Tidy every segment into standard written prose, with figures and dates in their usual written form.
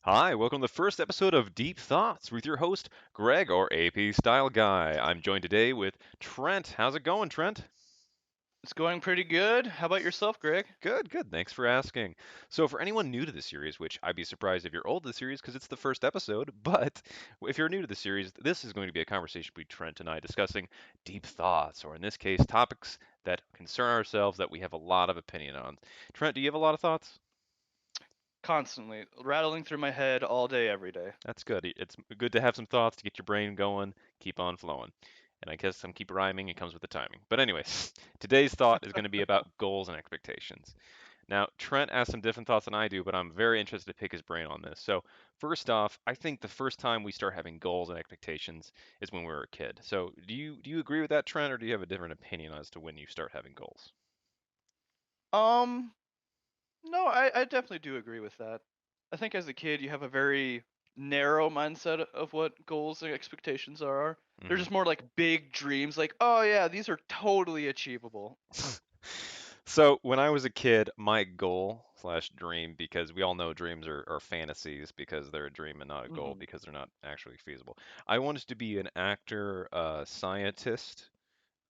Hi, welcome to the first episode of Deep Thoughts with your host, Greg, or AP Style Guy. I'm joined today with Trent. How's it going, Trent? It's going pretty good. How about yourself, Greg? Good, good. Thanks for asking. So, for anyone new to the series, which I'd be surprised if you're old to the series because it's the first episode, but if you're new to the series, this is going to be a conversation between Trent and I discussing deep thoughts, or in this case, topics that concern ourselves that we have a lot of opinion on. Trent, do you have a lot of thoughts? Constantly rattling through my head all day, every day. That's good. It's good to have some thoughts to get your brain going, keep on flowing. And I guess some keep rhyming, it comes with the timing. But anyways, today's thought is going to be about goals and expectations. Now, Trent has some different thoughts than I do, but I'm very interested to pick his brain on this. So, first off, I think the first time we start having goals and expectations is when we were a kid. So, do you agree with that, Trent, or do you have a different opinion as to when you start having goals? Um, no, I definitely do agree with that. I think as a kid, you have a very narrow mindset of what goals and expectations are. They're hmm just more like big dreams, like, oh yeah, these are totally achievable. So when I was a kid, my goal slash dream, because we all know dreams are fantasies because they're a dream and not a goal hmm because they're not actually feasible. I wanted to be an actor, scientist.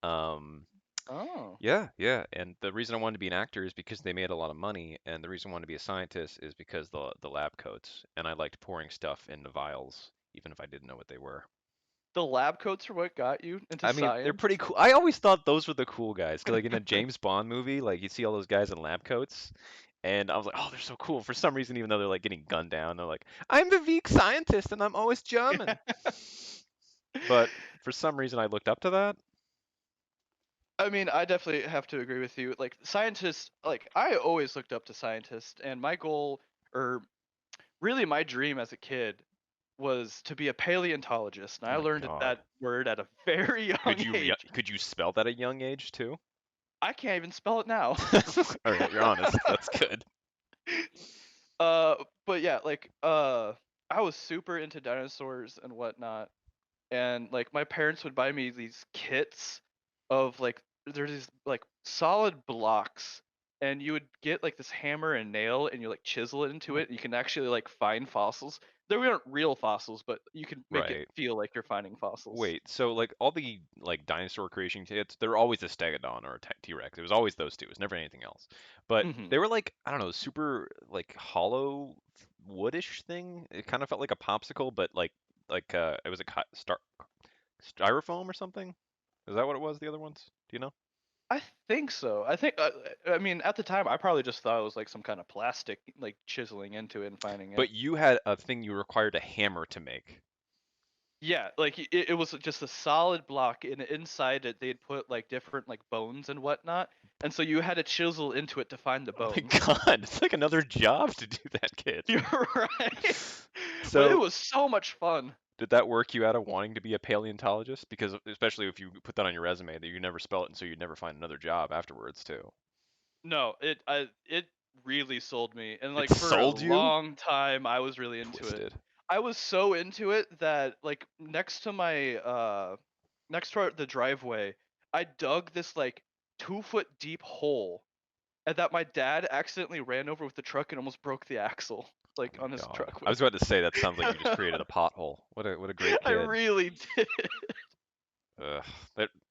Um, Oh, yeah, and the reason I wanted to be an actor is because they made a lot of money, and the reason I wanted to be a scientist is because the lab coats, and I liked pouring stuff into vials, even if I didn't know what they were. the lab coats are what got you into I mean, they're science? pretty cool. I always thought those were the cool guys. 'Cause, like in a James Bond movie, like you see all those guys in lab coats, and I was like, oh, they're so cool. For some reason, even though they're like getting gunned down, they're like, I'm the weak scientist, and I'm always German. But for some reason, I looked up to that. I mean, I definitely have to agree with you. Like scientists, like I always looked up to scientists, and my goal, or really my dream as a kid, was to be a paleontologist. And Oh I my learned God. that word at a very young age. Could you spell that at a young age too? I can't even spell it now. All right, you're honest. That's good. uh, but yeah, I was super into dinosaurs and whatnot, and like my parents would buy me these kits of like there's these like solid blocks, and you would get like this hammer and nail and you like chisel it into it and you can actually like find fossils. They weren't real fossils, but you can make it Right. feel like you're finding fossils. Wait, so like all the like dinosaur creation kits, they're always a stegodon or a T-Rex. It was always those two. It was never anything else. But hmm they were like, I don't know, super like hollow woodish thing. It kind of felt like a popsicle, but like it was a styrofoam or something. Is that what it was? The other ones? Do you know? I think so. I mean, at the time I probably just thought it was like some kind of plastic like chiseling into it and finding it. But you had a thing you required a hammer to make. Yeah, like it was just a solid block, and inside it they'd put like different like bones and whatnot, and so you had to chisel into it to find the Oh my bones. God, it's like another job to do that, kid. You're right, but it So was so much fun. did that work you out of wanting to be a paleontologist? Because especially if you put that on your resume that you never spell it and so you'd never find another job afterwards too. No, it really sold me, and It like for a sold you? long time I was really into it. Twisted. I was so into it that like next to the driveway, I dug this like 2 foot deep hole, and that my dad accidentally ran over with the truck and almost broke the axle, Oh like my on his God. truck I with. was about to say that sounds like you just created a pothole. What a great I kid. really did. Ugh.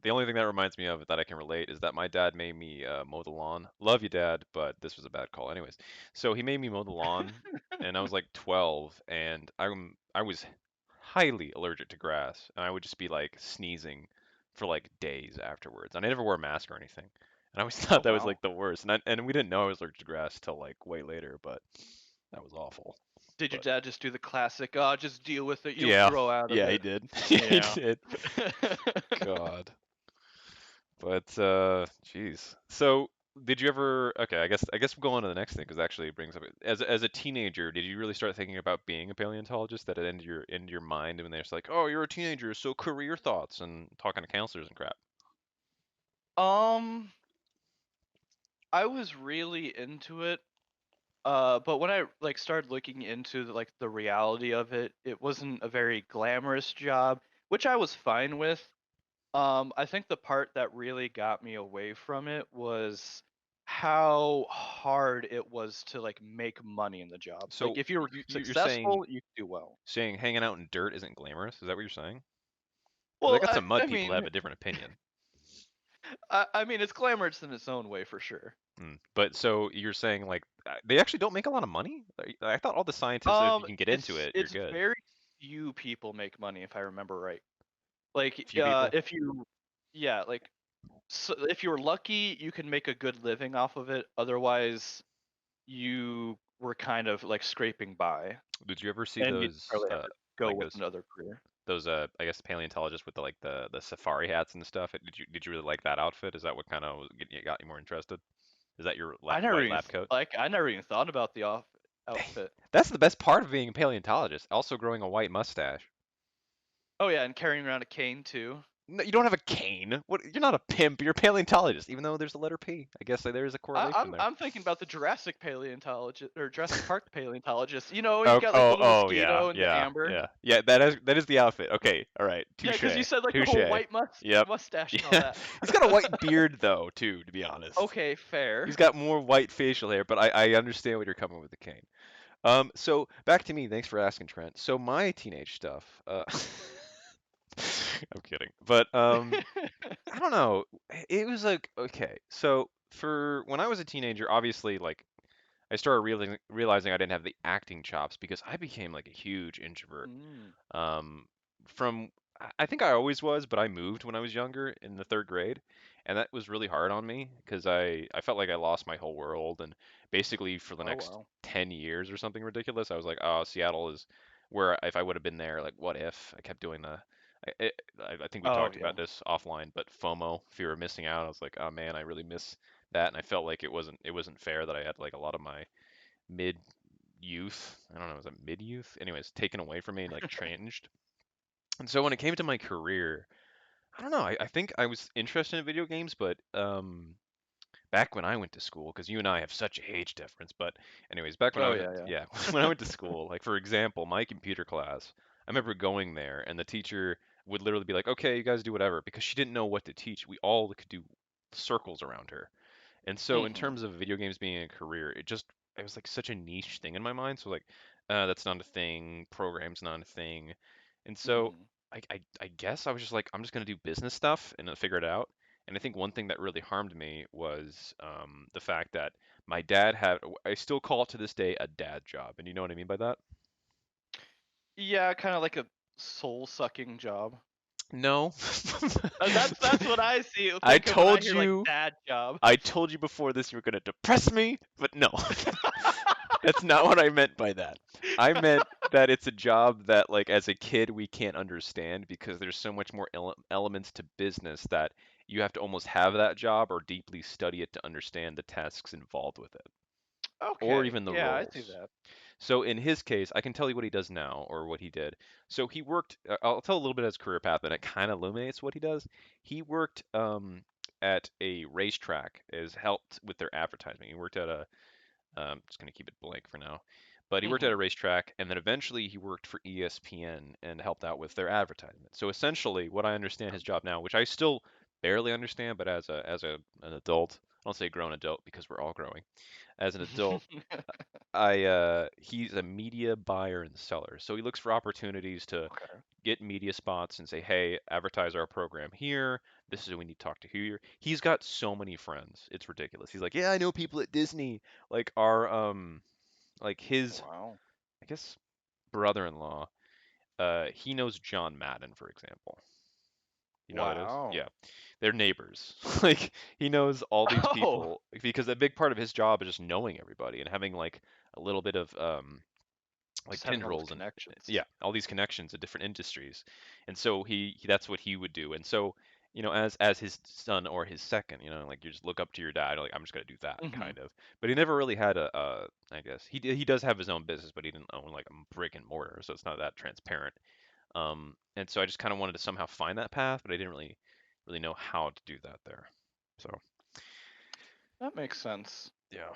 The only thing that reminds me of it that I can relate is that my dad made me mow the lawn. Love you, Dad, but this was a bad call. Anyways, so he made me mow the lawn, and I was like 12, and I was highly allergic to grass, and I would just be like sneezing for like days afterwards. And I never wore a mask or anything, and I always Oh thought that was wow. like the worst. And we didn't know I was allergic to grass till like way later, but that was awful. Did your But dad just do the classic, oh, just deal with it, you'll yeah, grow out of yeah, he it? did. Yeah, he Yeah. did. God. But jeez. So did you ever? Okay, I guess we'll go on to the next thing because actually it brings up as a teenager, did you really start thinking about being a paleontologist? That it into your mind when they're just like, oh, you're a teenager, so career thoughts and talking to counselors and crap. Um, I was really into it, but when I like started looking into the reality of it, it wasn't a very glamorous job, which I was fine with. I think the part that really got me away from it was how hard it was to like make money in the job. Like So if you were you're saying successful, you could do well. hanging out in dirt isn't glamorous? Is that what you're saying? Because I Well, got some mud I people that mean, have a different opinion. I mean, it's glamorous in its own way for sure. But so you're saying like they actually don't make a lot of money? I thought all the scientists, if you can get into it, you're It's good. very few people make money if I remember right. Like, Few people. if you, yeah, like, so if you're lucky, you can make a good living off of it. Otherwise, you were kind of like scraping by, Did you ever see and you those probably have to go like with another career. those I guess paleontologists with the like the safari hats and stuff? Did you really like that outfit? Is that what kind of got you more interested? Is that your white lab coat? I never even thought about the outfit. That's the best part of being a paleontologist. Also growing a white mustache. Oh yeah, and carrying around a cane too. No, you don't have a cane. What? You're not a pimp. You're a paleontologist. Even though there's a letter P. I guess there is a correlation there. I'm thinking about the Jurassic paleontologist or Jurassic Park paleontologist. You know, he's Oh, got like the oh, little oh, yeah, mosquito and the yeah, amber. yeah, yeah. That is the outfit. Okay, all right. Yeah, Touche, because you said like the touche. whole white Yep. mustache and all Yeah. that. He's got a white beard though, too. To be honest, Okay, he's fair. got more white facial hair. But I understand what you're coming with the cane. So back to me. Thanks for asking, Trent. So my teenage stuff. I'm kidding, but I don't know. It was like okay. So for when I was a teenager, obviously like I started realizing I didn't have the acting chops because I became like a huge introvert. Mm. Um, from I think I always was, but I moved when I was younger in the third grade, and that was really hard on me because I felt like I lost my whole world, and basically for the Oh next wow. 10 years or something ridiculous, I was like, oh, Seattle is where if I would have been there, like what if I kept doing the I think we Oh talked yeah. about this offline, but FOMO, fear of missing out. I was like, oh man, I really miss that, and I felt like it wasn't fair that I had like a lot of my mid youth. I don't know, was it mid youth? Anyways, taken away from me and like changed. And so when it came to my career, I don't know. I think I was interested in video games, but back when I went to school, because you and I have such a age difference. But anyways, back when I Oh was yeah, yeah, yeah. when I went to school, like for example, my computer class, I remember going there, and the teacher would literally be like, "Okay, you guys do whatever," because she didn't know what to teach. We all could do circles around her. And so in Mhm. terms of video games being a career, it was like such a niche thing in my mind. So like, that's not a thing. Program's not a thing. And so Mhm. I guess I was just like, I'm just gonna do business stuff and figure it out. And I think one thing that really harmed me was the fact that my dad had, I still call it to this day a dad job. And you know what I mean by that? Yeah, kind of like a soul-sucking job. No. That's what I see I think of when I told hear like you, dad job. I told you before this you were gonna depress me, but no. That's not what I meant by that. I meant that it's a job that, like, as a kid, we can't understand because there's so much more elements to business that you have to almost have that job or deeply study it to understand the tasks involved with it, or Okay, even the yeah, I see roles. that. So in his case, I can tell you what he does now or what he did. So he worked, I'll tell a little bit of his career path, and it kind of illuminates what he does. He worked at a racetrack, as helped with their advertising. He worked at a just going to keep it blank for now. But he worked at a Mhm. racetrack, and then eventually he worked for ESPN and helped out with their advertisement. So essentially, what I understand his job now, which I still barely understand, but as an adult, I don't say grown adult because we're all growing. As an adult, he's a media buyer and seller. So he looks for opportunities to Okay. get media spots and say, hey, advertise our program here. This is who we need to talk to here. He's got so many friends. It's ridiculous. He's like, yeah, I know people at Disney. Like our like his Wow. I guess brother-in-law, he knows John Madden, for example. You know who that is? Wow. Yeah. They're neighbors. Like he knows all these Oh, people because a big part of his job is just knowing everybody and having like a little bit of like just having all those tendrils and connections. yeah, all these connections in different industries. And so that's what he would do. And so, as his son or his second, like you just look up to your dad, like I'm just gonna do that Mhm. kind of. But he never really had I guess he does have his own business, but he didn't own like a brick and mortar, so it's not that transparent. And so I just kind of wanted to somehow find that path, but I didn't really know how to do that there. So That makes sense. yeah.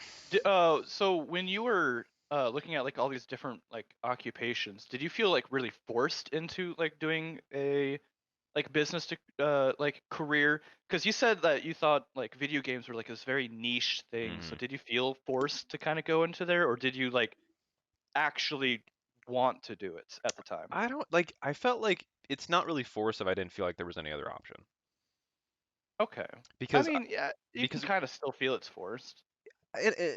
So when you were looking at like all these different like occupations, did you feel like really forced into like doing a like business to like career? Because you said that you thought like video games were like this very niche thing. So Hmm. did you feel forced to kind of go into there, or did you like actually want to do it at the time? I don't like. I felt like it's not really forced if I didn't feel like there was any other option Okay. I because mean, yeah, you can because kind of still feel it's forced.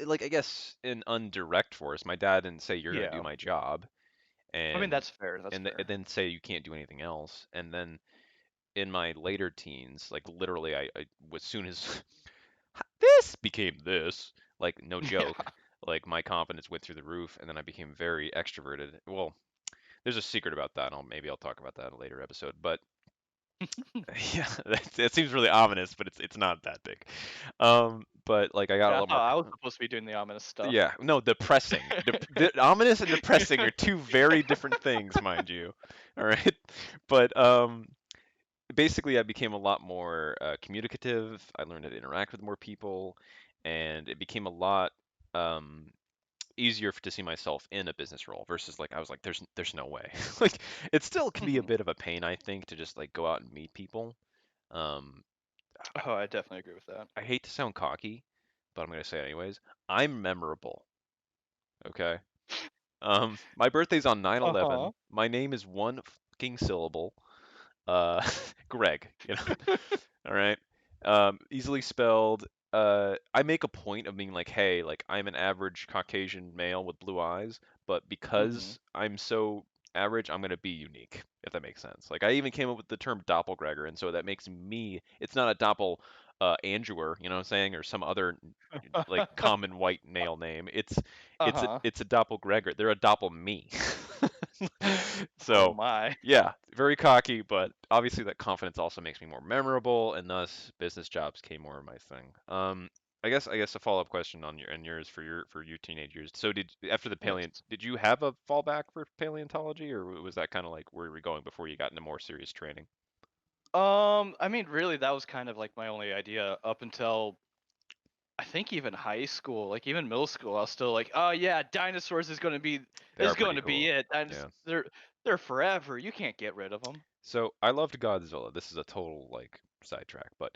like I guess in undirect force, my dad didn't say you're gonna do Yeah. my job I mean, and that's fair. That's and fair. then say you can't do anything else. And then in my later teens, like literally, I as soon as this became this, like no Yeah. joke, like my confidence went through the roof, and then I became very extroverted. Well, there's a secret about that. Maybe I'll talk about that in a later episode. But yeah, that seems really ominous, but it's not that big. But like I got a Yeah, I lot more. thought I was supposed to be doing the ominous stuff. Yeah, no, depressing. The ominous and depressing are two very different things, mind you. All right, but basically, I became a lot more communicative. I learned how to interact with more people, and it became a lot um, easier to see myself in a business role versus like I was like, there's no way. Like it still can be a Mhm. bit of a pain, I think, to just like go out and meet people. Um, Oh, I definitely agree with that. I hate to sound cocky, but I'm gonna say it anyways. I'm memorable. Okay. My birthday's on Uh huh. 9/11. My name is one fucking syllable. Uh, Greg. You know. All right. Easily spelled. I make a point of being like, hey, like I'm an average Caucasian male with blue eyes, but Mhm. because I'm so average, I'm gonna be unique, if that makes sense. Like I even came up with the term doppelganger, and so that makes me. It's not a Andrewer, you know what I'm saying, or some other like common white male name. Uh huh. It's a doppelganger. They're a doppel me. Oh So my. yeah, very cocky, but obviously that confidence also makes me more memorable, and thus business jobs came more of my thing. I guess a follow-up question on your and yours for you teenagers. So did after the Yes. did you have a fallback for paleontology, or was that kind of like where you were going before you got into more serious training? I mean, really, that was kind of like my only idea up until I think even high school, like even middle school. I was still like, oh yeah, dinosaurs They is are going pretty to be cool. it. Yeah. They're forever. You can't get rid of them. So I loved Godzilla. This is a total like sidetrack, but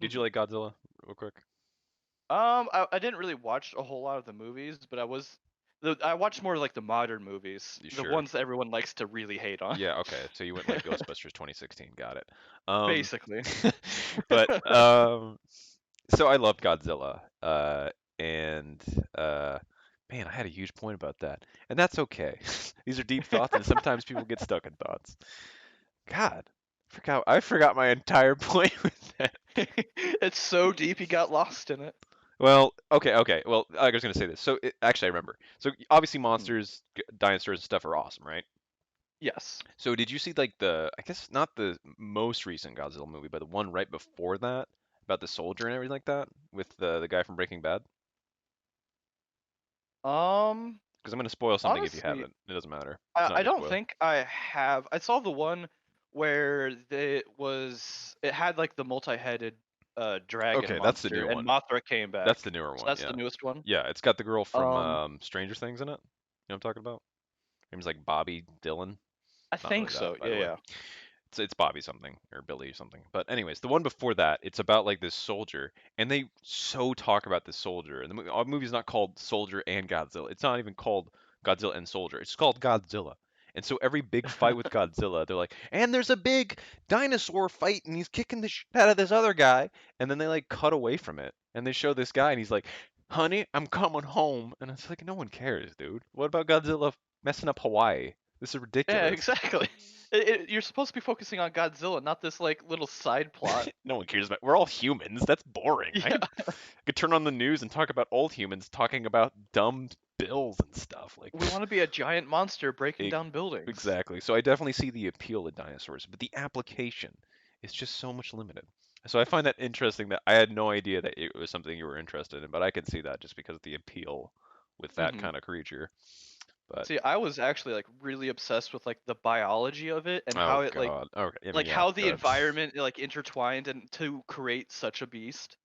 did you Hmm. like Godzilla real quick? I didn't really watch a whole lot of the movies, but I watched more like the modern movies, You the sure? ones that everyone likes to really hate on. Yeah, okay. So you went like Ghostbusters 2016. Got it. Basically. But so I loved Godzilla. And man, I had a huge point about that. And that's okay. These are deep thoughts, and sometimes people get stuck in thoughts. God, I forgot my entire point with that. It's so deep you got lost in it. Well, okay. Well, I was gonna say this. So actually, I remember. So obviously, Mhm. monsters, dinosaurs, and stuff are awesome, right? Yes. So did you see like I guess not the most recent Godzilla movie, but the one right before that about the soldier and everything like that with the guy from Breaking Bad? Um, Because I'm gonna spoil something if you Honestly, haven't. It doesn't matter. It's I not a I big don't spoil. think I have. I saw the one where it had like the multi-headed dragon Okay, that's the monster new and one. Mothra came That's back. the newer So one. that's the Yeah, newest one. yeah. It's got the girl from Um, Stranger Things in it. You know what I'm talking about? Her name's like Bobby Dillon. I Not think really that, so. by Yeah, the way. yeah. It's Bobby something or Billy something. But anyways, the one before that, it's about like this soldier, and they so talk about this soldier. And the movie's not called Soldier and Godzilla. It's not even called Godzilla and Soldier. It's called Godzilla. And so every big fight with Godzilla, they're like, and there's a big dinosaur fight, and he's kicking the shit out of this other guy. And then they like cut away from it, and they show this guy, and he's like, "Honey, I'm coming home." And it's like, no one cares, dude. What about Godzilla messing up Hawaii? This is Yeah, ridiculous. exactly. You're supposed to be focusing on Godzilla, not this like little side plot. No one cares about. We're all humans. That's boring. Yeah, I could turn on the news and talk about old humans talking about dumb bills and stuff. Like, we want to be a giant monster breaking e- down buildings. exactly. So I definitely see the appeal of dinosaurs, but the application is just so much limited. So I find that interesting that I had no idea that it was something you were interested in, but I can see that just because of the appeal with that Hmm. kind of creature. But See, I was actually like really obsessed with like the biology of it and oh how it god. Okay. I mean, like yeah. how the Go ahead. environment like intertwined and to create such a beast.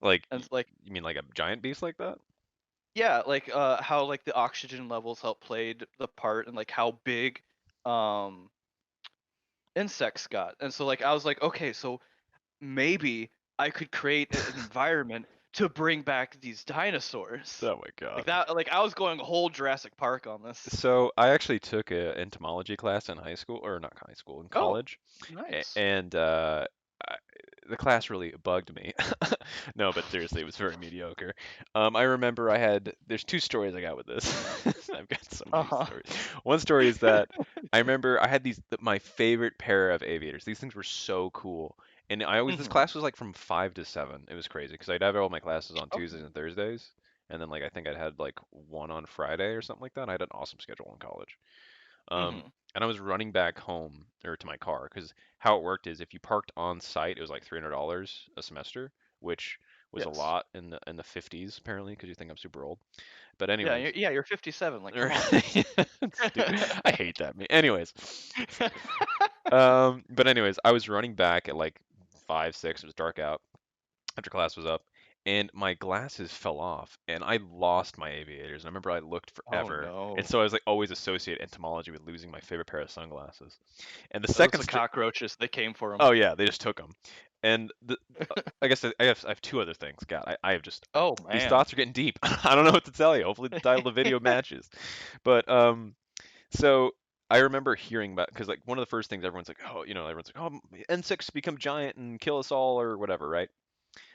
Like, And like you mean like a giant beast like that? yeah, like how like the oxygen levels help played the part and like how big um insects got. And so like I was like, okay, so maybe I could create an environment to bring back these dinosaurs. Oh my Like God. that, like I was going whole Jurassic Park on this. So I actually took a entomology class in high school, or not high school, in Oh, college, nice. and I, the class really bugged me. No, but seriously, it was very mediocre. I remember there's two stories I got with this. I've got so many Uh-huh. stories. One story is that I remember I had my favorite pair of aviators. These things were so cool. And this Mhm. class was like from 5 to 7. It was crazy because I'd have all my classes on Okay. Tuesdays and Thursdays. And then like I think I'd had like one on Friday or something like that. I had an awesome schedule in college. Um, Mhm. and I was running back home or to my car because how it worked is if you parked on site, it was like $300 a semester, which was a Yes. lot in the 50s apparently because you think I'm super old. But Yeah, anyways, you're 57. Like, come on. it's stupid. I hate that. Anyways, but anyways, I was running back at like 5, 6. It was dark out after class was up, and my glasses fell off, and I lost my aviators. And I remember I looked Oh forever, and no. so I was like always associate entomology with losing my favorite pair of sunglasses. And the Those second, the st- cockroaches. They came for him. oh yeah, they just took them. And I guess I have two other things. God, I have just Oh these man. thoughts are getting deep. I don't know what to tell you. Hopefully the title of the video matches. But so I remember hearing about because like one of the first things everyone's like, oh, everyone's like, oh, insects become giant and kill us all or whatever, right?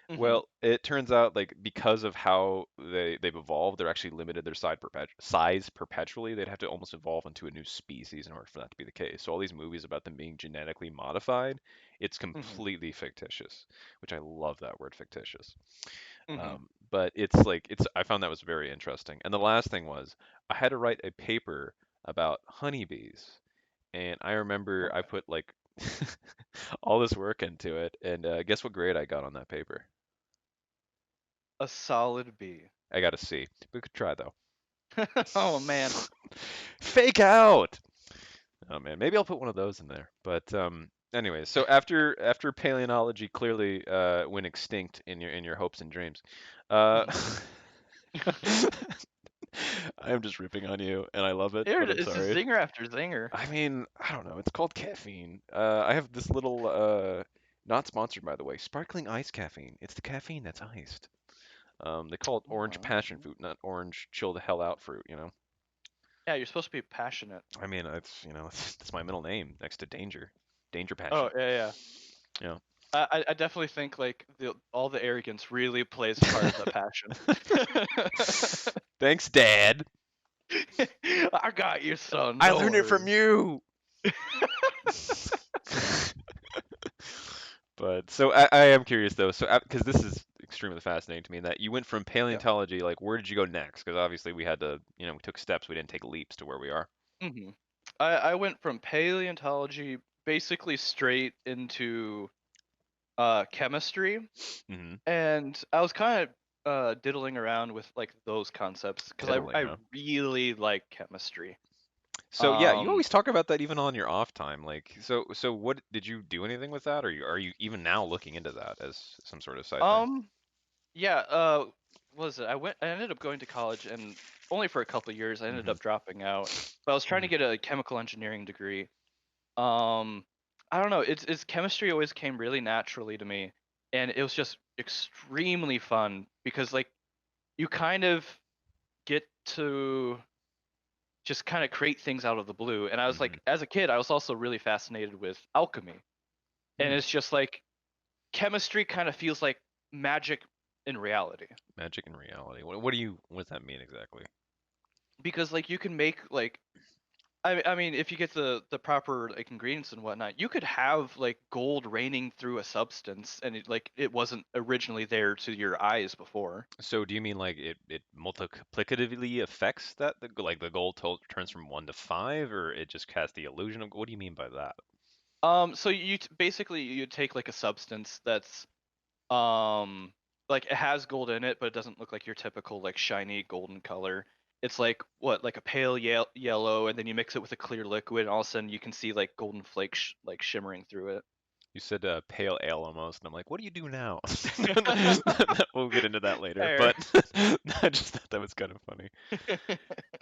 Mhm. Well, it turns out like because of how they've evolved, they're actually limited their size perpetually. They'd have to almost evolve into a new species in order for that to be the case. So all these movies about them being genetically modified, it's Mhm. completely fictitious, which I love that word fictitious. Mhm. But it's I found that was very interesting. And the last thing was I had to write a paper about honeybees, and I remember I Okay. put like all this work into it, and guess what grade I got on that paper? A solid B. I got a C. We could try though. Oh man. Fake out. Oh man, maybe I'll put one of those in there. But anyways, so after paleontology clearly went extinct in your hopes and dreams, uh, Mhm. I am just ripping on you, and I love it, Here but it I'm is, just sorry. zinger after zinger. I mean, I don't know. It's called caffeine. I have this little not sponsored by the way, sparkling ice caffeine. It's the caffeine that's iced. They call it orange passion fruit, not orange chill the hell out fruit, you know? Yeah, you're supposed to be passionate. I mean, it's my middle name next to danger. Danger Oh passion. yeah, yeah. Yeah. I definitely think like all the arrogance really plays a part of the passion. Thanks, Dad. I got you, son. I Don't learned it from worry. you. But so I am curious though. So because this is extremely fascinating to me that you went from Yeah. paleontology, like where did you go next? Because obviously we had to, we took steps. We didn't take leaps to where we are. hmm I went from paleontology basically straight into chemistry, Hmm. and I was kind of diddling around with like those concepts because Diddling, I huh? really like chemistry. So yeah, you Um always talk about that even on your off time. Like, so what did you do anything with that, or are you even now looking into that as some sort of side thing? um yeah, what was it? I ended up going to college and only for a couple years I ended Hmm. up dropping out. But I was trying to Hmm. get a chemical engineering degree. Um I don't know, it's chemistry always came really naturally to me, and it was just extremely fun because like you kind of get to just kind of create things out of the blue. And I was Hmm. like, as a kid, I was also really fascinated with alchemy. And Hmm. it's just like chemistry kind of feels like magic in reality. Magic and reality. What does that mean exactly? Because like you can make like I mean if you get the proper like ingredients and whatnot, you could have like gold raining through a substance and it wasn't originally there to your eyes before. So do you mean like it multiplicatively affects that like the goal turns from 1 to 5, or it just casts the illusion of? What do you mean by that? So basically you take like a substance that's um like it has gold in it, but it doesn't look like your typical like shiny golden color. It's like what like a pale yellow, and then you mix it with a clear liquid, and all of a sudden you can see like golden flakes like shimmering through You said pale ale almost, and I'm like, what do you do now? it. We'll get into that later, Fair. but I just thought that was kind of funny.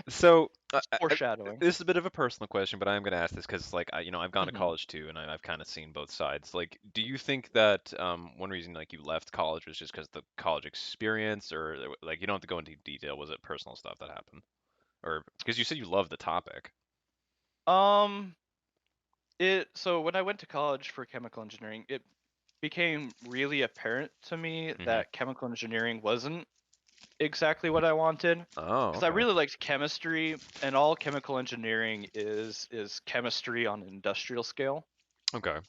So, Foreshadowing. this is a bit of a personal question, but I'm going to ask this because, like, I've gone to Hmm. college too, and I've kind of seen both sides. Like, do you think that one reason like you left college was just because the college experience, or like you don't have to go into detail? Was it personal stuff that happened, or because you said you love the topic? Um, so when I went to college for chemical engineering, it became really apparent to me Hmm. that chemical engineering wasn't exactly what I wanted Oh, because I okay. really liked chemistry, and all chemical engineering is chemistry on an industrial scale. Okay.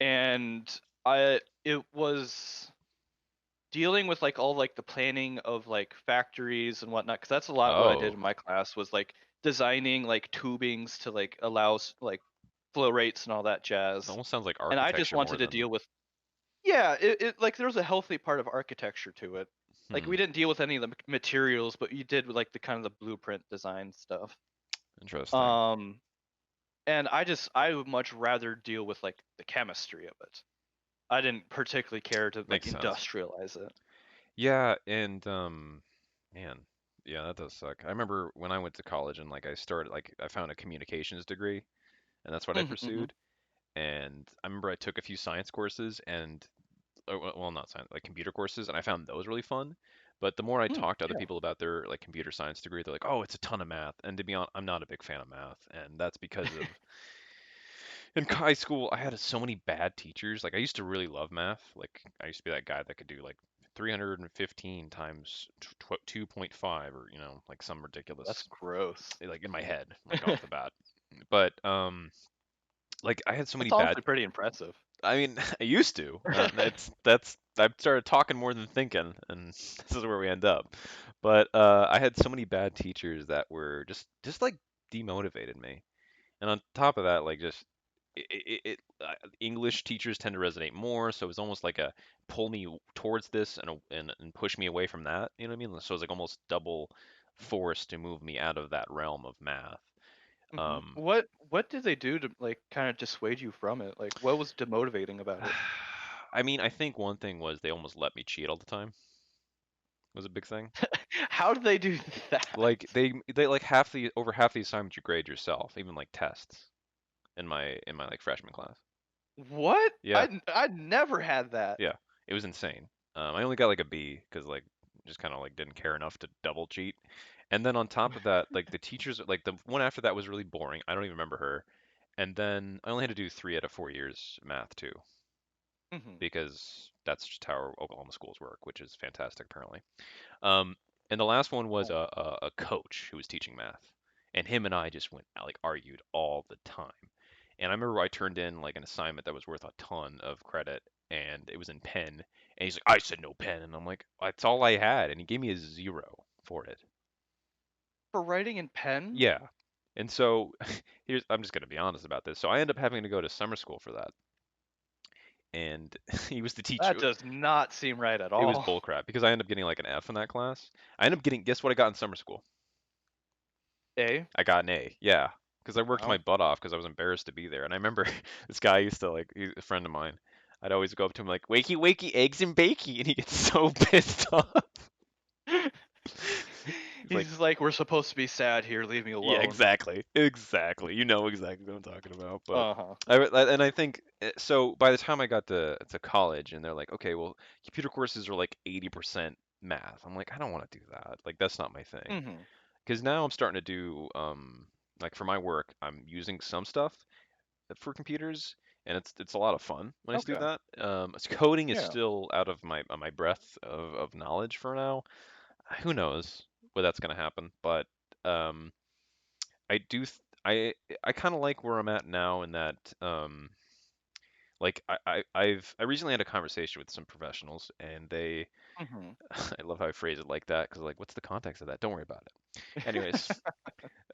And it was dealing with like all like the planning of like factories and whatnot, because that's a lot what I did Oh, in my class was like designing like tubings to like allow like flow rates and all that it jazz. almost sounds like And I just architecture more wanted to than. deal with, yeah, it like there was a healthy part of architecture to it. Like Hmm. we didn't deal with any of the materials, but you did with like the kind of the blueprint design stuff. Interesting. Um, and I would much rather deal with like the chemistry of it. I didn't particularly care to like Makes sense. industrialize it. Yeah, and man, yeah, that does suck. I remember when I went to college and like I started like I found a communications degree and that's what I Hmm. Hmm. pursued. And I remember I took a few science courses and well, not science, like computer courses, and I found those really fun. But the more I talked to other Yeah, people about their like computer science degree, they're like, "Oh, it's a ton of math." And to be honest, I'm not a big fan of math, and that's because of in high school, I had so many bad teachers. Like I used to really love math. Like I used to be that guy that could do like 315 times 2.5 or like some that's ridiculous gross. like in my head like off the bat. But like I had so many That's bad honestly pretty impressive. I mean, I used to. That's I've started talking more than thinking, and this is where we end up. But I had so many bad teachers that were just like demotivated me. And on top of that, like just English teachers tend to resonate more, so it's almost like a pull me towards this and push me away from that. You know what I mean? So it's like almost double force to move me out of that realm of math. Hmm. Um, What did they do to like kind of dissuade you from it? Like what was demotivating about it? I mean, I think one thing was they almost let me cheat all the time. Was a big thing. How did they do that? Like they like over half the assignments you grade yourself, even like tests in my like freshman class. What? Yeah, I never had that. yeah, it was insane. I only got like a B because like just kind of like didn't care enough to double cheat. And then on top of that, like the teachers, like the one after that was really boring. I don't even remember her. And then I only had to do 3 out of 4 years math too, Hmm. because that's just how Oklahoma schools work, which is fantastic apparently. Um, and the last one was Oh. a coach who was teaching math, and him and I just went like argued all the time. And I remember I turned in like an assignment that was worth a ton of credit, and it was in pen. And he's like, "I said no pen," and I'm like, "That's all I had," and he gave me a 0 for it. For writing in pen? Yeah. And so I'm just gonna be honest about this. So I ended up having to go to summer school for that, and he was the That teacher. does not seem right at It was all. bullcrap because I ended up getting like an F in that class. I ended up getting, guess what I got in summer school? A? I got an A. Yeah, because I worked my Wow. butt off because I was embarrassed to be there. And I remember this guy used to like, he's a friend of mine. I'd always go up to him like, "Wakey, wakey, eggs and bakey," and he gets so pissed off. He's like, He's like, we're supposed to be sad here. Leave me "Yeah, alone. exactly, exactly. You know exactly what I'm talking about." But Uh-huh. and I think so. By the time I got to college, and they're like, "Okay, well, computer courses are like 80% math." I'm like, I don't want to do that. Like, that's not my thing. Hmm. Because now I'm starting to do like for my work, I'm using some stuff for computers, and it's a lot of fun when I do Okay. that. Coding is Yeah. still out of my breadth of knowledge for now. Who knows where that's gonna happen? But um, I do I kind of like where I'm at now in that like I recently had a conversation with some professionals, and they Hmm. I love how I phrase it like that because like what's the context of that? Don't worry about it. Anyways,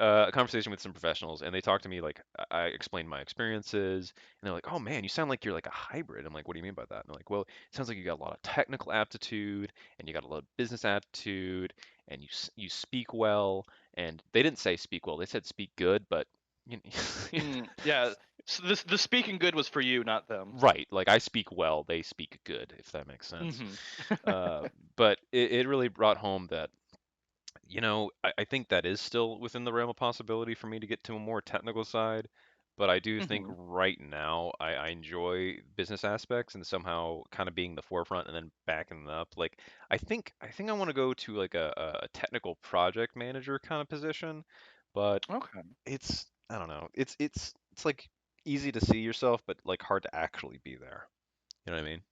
a conversation with some professionals, and they talked to me like I explained my experiences, and they're like, "Oh man, you sound like you're like a hybrid." I'm like, "What do you mean by that?" And they're like, "Well, it sounds like you got a lot of technical aptitude, and you got a lot of business aptitude, and you speak well." And they didn't say speak well; they said speak good, but you know, Mm, yeah. So the speaking good was for you, not them. right, like I speak well, they speak good, if that makes sense. Hmm. Uh, but it really brought home that I think that is still within the realm of possibility for me to get to a more technical side, but I do think Hmm. right now I enjoy business aspects and somehow kind of being the forefront and then backing it up. Like I think I want to go to like a technical project manager kind of position, but Okay. I don't know. It's like easy to see yourself, but like hard to actually be there. You know what I mean?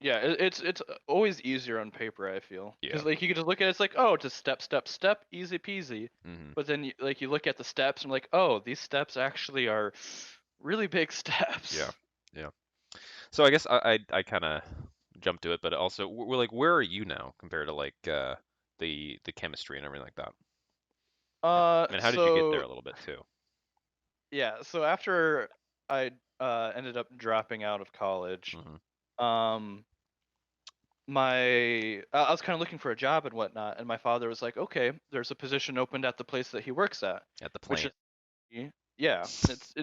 Yeah, it's always easier on paper, I feel, Yeah. because like you can just look at it, it's like, oh, just step, step, step, easy peasy. Hmm. But then you look at the steps and like, oh, these steps actually are really big Yeah. steps. Yeah. So I guess I kind of jumped to it, but also we're like, where are you now compared to like the chemistry and everything like that? And how did you get there So a little bit too? yeah, so after I ended up dropping out of college, Hmm. um, I was kind of looking for a job and whatnot, and my father was like, okay, there's a position opened at the place that he works at, At the which plant. is yeah, it's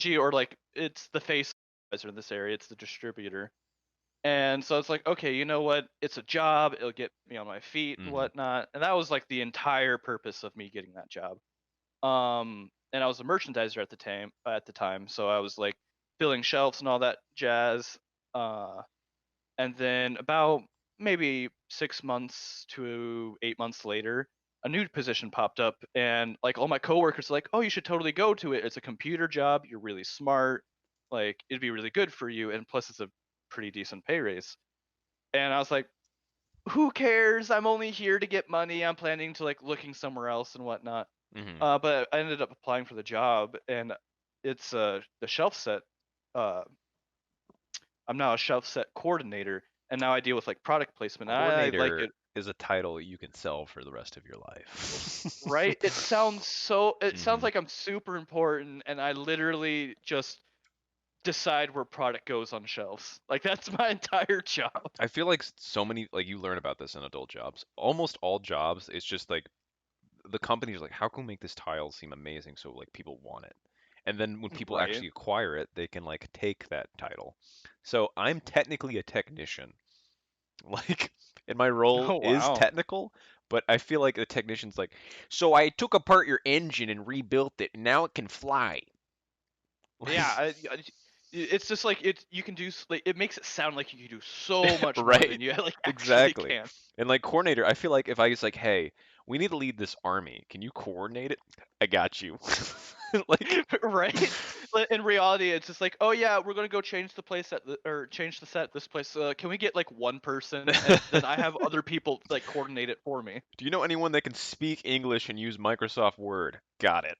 G or like it's the face supervisor in this area, it's the distributor. And so it's like, okay, you know what? It's a job. It'll get me on my feet and Hmm. whatnot. And that was like the entire purpose of me getting that job. And I was a merchandiser at the time, so I was like filling shelves and all that jazz. Uh, and then about maybe 6 months to 8 months later, a new position popped up, and like all my coworkers were like, "Oh, you should totally go to it. It's a computer job. You're really smart. Like it'd be really good for you, and plus it's a pretty decent pay raise." And I was like, "Who cares? I'm only here to get money. I'm planning to like looking somewhere else and whatnot." Hmm. But I ended up applying for the job, and it's the shelf set. Uh, I'm now a shelf set coordinator, and now I deal with like product placement. I like Coordinator it. is a title you can sell for the rest of your life. Right? It sounds Hmm. like I'm super important, and I literally just decide where product goes on shelves. Like that's my entire job. I feel like so many like you learn about this in adult jobs. Almost all jobs, it's just like the company's like, how can we make this tile seem amazing so like people want it? And then when people Right. actually acquire it, they can like take that title. So I'm technically a technician. Like, and my role Oh is wow. technical, but I feel like the technician's like, so I took apart your engine and rebuilt it, and now it can fly. Yeah, Like, it's just like you can do like it makes it sound like you can do so much more right? than you like actually Exactly. can. And like coordinator, I feel like if I was like, hey, we need to lead this army, can you coordinate it? I got you. Like, Right? But in reality, it's just like, oh yeah, we're gonna go change the place or change the set at this place. Can we get like one person, and then I have other people like coordinate it for me? do you know anyone that can speak English and use Microsoft Word? Got it.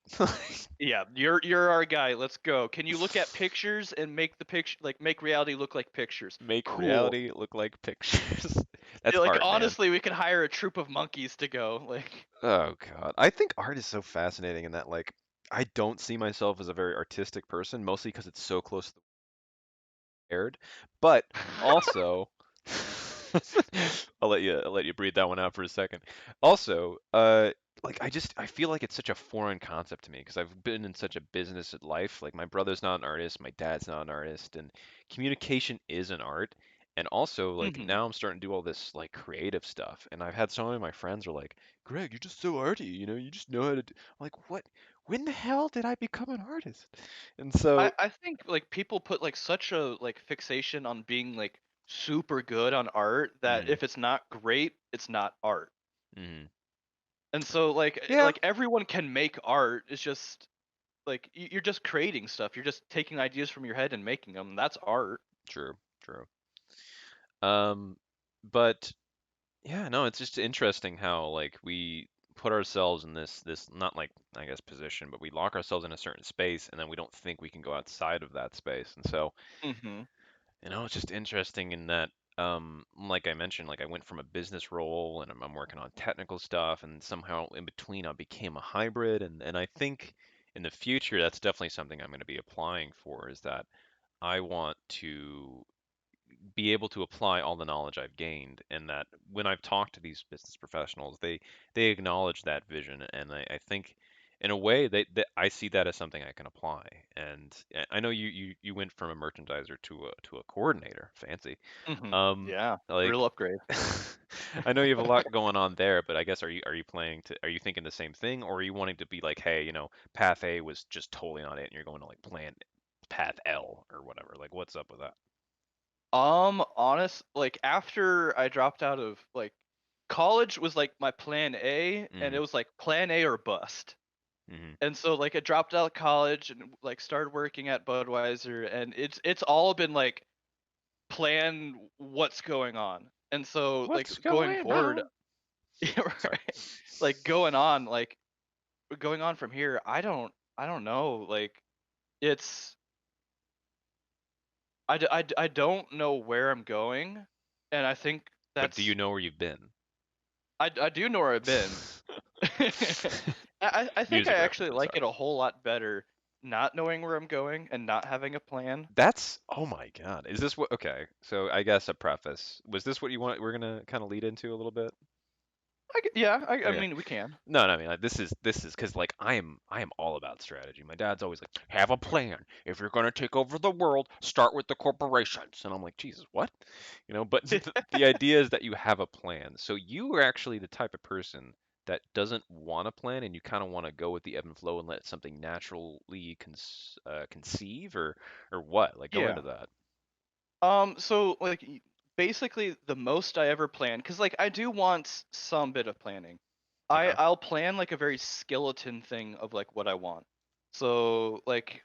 Yeah, you're our guy. Let's go. Can you look at pictures and make the picture like make reality look like pictures? Make Cool. reality look like pictures. That's Yeah, like art, man. honestly, we could hire a troop of monkeys to go. Like, Oh God. I think art is so fascinating in that like I don't see myself as a very artistic person, mostly because it's so close to the aired. But also I'll let you breathe that one out for a second. Also, like I feel like it's such a foreign concept to me because I've been in such a business at life. Like my brother's not an artist, my dad's not an artist, and communication is an art. And also, like hmm. now I'm starting to do all this like creative stuff, and I've had some of my friends are like, "Greg, you're just so arty, you just know how to." I'm like, what? When the hell did I become an artist? And so, I think like people put like such a like fixation on being like super good on art that mm, if it's not great, it's not art. mm, And so yeah, like everyone can make art. It's just like you're just creating stuff. You're just taking ideas from your head and making them. That's art. true, true. Um, but yeah, no, it's just interesting how like we put ourselves in this not like I guess position, but we lock ourselves in a certain space and then we don't think we can go outside of that space. And so, Hmm. it's just interesting in that like I mentioned, like I went from a business role and I'm working on technical stuff and somehow in between I became a hybrid and I think in the future that's definitely something I'm going to be applying for is that I want to be able to apply all the knowledge I've gained, and that when I've talked to these business professionals, they acknowledge that vision, and I think in a way that I see that as something I can apply. And I know you went from a merchandiser to a coordinator, fancy. Yeah, Like real upgrade. I know you have a lot going on there, but I guess are you planning to are you thinking the same thing, or are you wanting to be like, hey, path A was just totally not it, and you're going to like plan path L or whatever? Like, what's up with that? Honest, like after I dropped out of like college was like my plan A, and Mm-hmm. it was like plan A or bust. Mm-hmm. And so like I dropped out of college and like started working at Budweiser, and it's all been like plan what's going on. And so like What's going going forward, on? yeah, Sorry. right. Like going on from here, I don't know. Like it's I don't know where I'm going, and I think But do you that's know where you've been? I do know where I've been. I think I Music actually references, like sorry. it a whole lot better not knowing where I'm going and not having a plan. That's oh my God. Is this what okay, so I guess a preface. Was this what you want we're gonna kind of lead into a little bit? Yeah, I Okay. mean we can. No, no, I mean like, this is because like I am all about strategy. My dad's always like, have a plan. If you're gonna take over the world, start with the corporations. And I'm like, Jesus, what? But the idea is that you have a plan. So you are actually the type of person that doesn't want a plan, and you kind of want to go with the ebb and flow and let something naturally conceive, or what? Like, go into Yeah. that. So like basically the most I ever plan, because like I do want some bit of planning. Okay. I'll plan like a very skeleton thing of like what I want. So like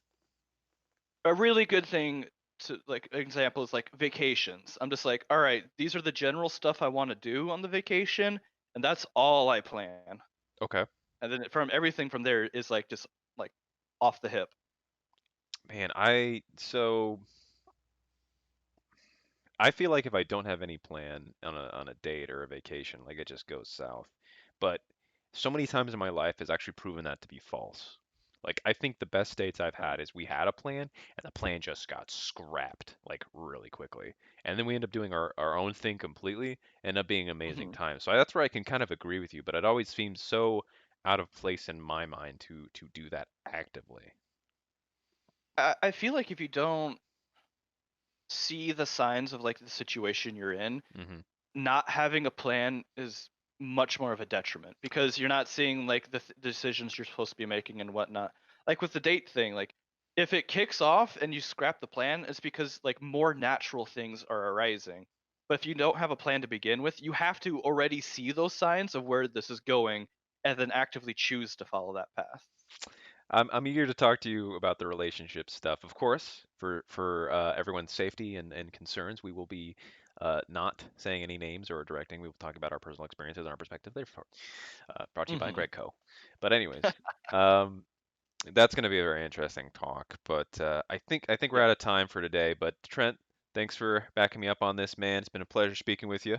a really good thing to like example is like vacations. I'm just like, all right, these are the general stuff I want to do on the vacation, and that's all I plan. Okay. And then from everything from there is like just like off the hip. Man, I feel like if I don't have any plan on a date or a vacation, like it just goes south. But so many times in my life has actually proven that to be false. Like I think the best dates I've Uh, had is we had a plan and the plan just got scrapped like really quickly. And then we end up doing our own thing completely, end up being amazing mhm. time. So that's where I can kind of agree with you, but it always seems so out of place in my mind to do that actively. I feel like if you don't see the signs of like the situation you're in, Hmm. not having a plan is much more of a detriment because you're not seeing like the decisions you're supposed to be making and whatnot. Like with the date thing, like if it kicks off and you scrap the plan, it's because like more natural things are arising. But if you don't have a plan to begin with, you have to already see those signs of where this is going and then actively choose to follow that path. I'm eager to talk to you about the relationship stuff. Of course, for everyone's safety and concerns, we will be not saying any names or directing. We will talk about our personal experiences and our perspective. Therefore, brought to you by Hmm. Greg Co. But anyways, um, that's going to be a very interesting talk. But I think we're Yeah. out of time for today. But Trent, thanks for backing me up on this, man. It's been a pleasure speaking with you.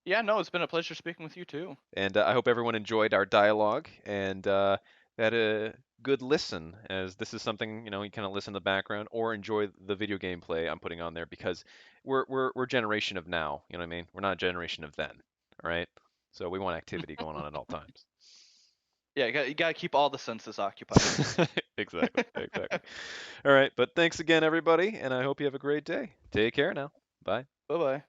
Yeah, no, it's been a pleasure speaking with you too. And I hope everyone enjoyed our dialogue and had a good listen, as this is something you kind of listen in the background or enjoy the video gameplay I'm putting on there because we're generation of now. You know what I mean? We're not a generation of then. All right. So we want activity going on at all times. Yeah, you gotta keep all the senses occupied. Exactly. Exactly. All right. But thanks again, everybody, and I hope you have a great day. Take care now. Bye. Bye bye.